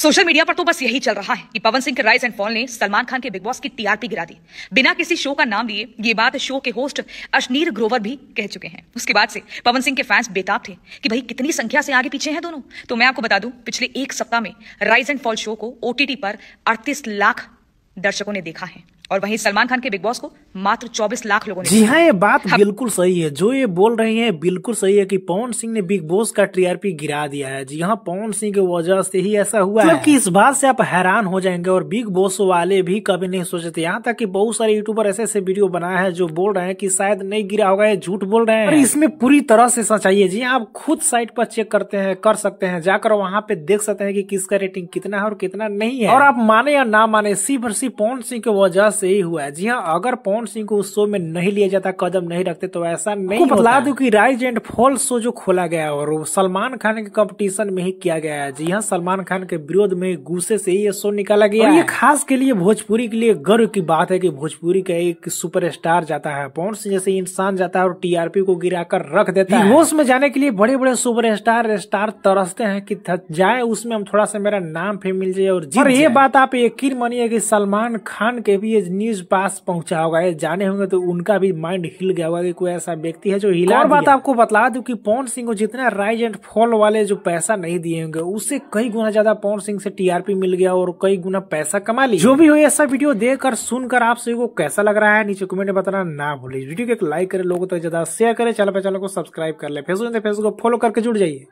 Social media पर तो बस यही चल रहा है कि पवन सिंह के राइज एंड फॉल ने सलमान खान के बिग बॉस की टीआरपी गिरा दी। बिना किसी शो का नाम लिए ये बात शो के होस्ट अशनीर ग्रोवर भी कह चुके हैं। उसके बाद से पवन सिंह के फैंस बेताब थे कि भाई कितनी संख्या से आगे पीछे हैं दोनों। तो मैं आपको बता दूं, पिछले एक सप्ताह में राइज एंड फॉल शो को ओटीटी पर 38 लाख दर्शकों ने देखा है और वहीं सलमान खान के बिग बॉस को मात्र 24 लाख लोगों ने। जी हाँ, ये बात बिल्कुल सही है। जो ये बोल रहे हैं बिल्कुल सही है कि पवन सिंह ने बिग बॉस का टीआरपी गिरा दिया है। जी हाँ, पवन सिंह की वजह से ही ऐसा हुआ है कि इस बात से आप हैरान हो जाएंगे और बिग बॉस वाले भी कभी नहीं सोचे थे। यहाँ तक कि बहुत सारे यूट्यूबर ऐसे ऐसे वीडियो बनाए हैं जो बोल रहे हैं कि शायद नहीं गिरा होगा, ये झूठ बोल रहे हैं। इसमें पूरी तरह से सच्चाई है। जी हाँ, आप खुद साइट पर चेक कर सकते हैं, जाकर वहाँ पे देख सकते हैं कि किसका रेटिंग कितना है और कितना नहीं है। और आप माने या ना माने, सिर्फ और सिर्फ पवन सिंह की वजह से ही हुआ है। जी हाँ, अगर पवन सिंह को उस शो में नहीं लिया जाता, कदम नहीं रखते, तो ऐसा नहीं होता। बता दूं कि राइज एंड फॉल शो जो खोला गया और वो सलमान खान के कंपटीशन में ही किया गया है। जी हाँ, सलमान खान के विरोध में गुस्से से ही ये शो निकाला गया है। ये खास के लिए भोजपुरी के लिए गर्व की बात है कि भोजपुरी का एक सुपरस्टार जाता है, पवन सिंह जैसे इंसान जाता है और टीआरपी को गिराकर रख देता है। बिग बॉस में जाने के लिए बड़े बड़े सुपरस्टार तरसते हैं कि जाए उसमें हम थोड़ा सा मेरा नाम फिर मिल जाए और ये बात आप यकीन मानिए कि सलमान खान के भी ये न्यूज पास पहुंचा होगा, ये जाने होंगे तो उनका भी माइंड हिल गया होगा कि कोई ऐसा व्यक्ति है जो हिला। और बात आपको बता दूं कि पवन सिंह को जितना राइज एंड फॉल वाले जो पैसा नहीं दिए होंगे, उससे कई गुना ज्यादा पवन सिंह से टीआरपी मिल गया और कई गुना पैसा कमा लिया। जो भी हो, ऐसा वीडियो देखकर सुनकर आप सभी को कैसा लग रहा है नीचे कमेंट में बताना ना भूलिए। वीडियो को एक लाइक करें, लोगों तक ज्यादा शेयर करें, चैनल को सब्सक्राइब कर ले, फेसबुक को फॉलो करके जुड़ जाइए।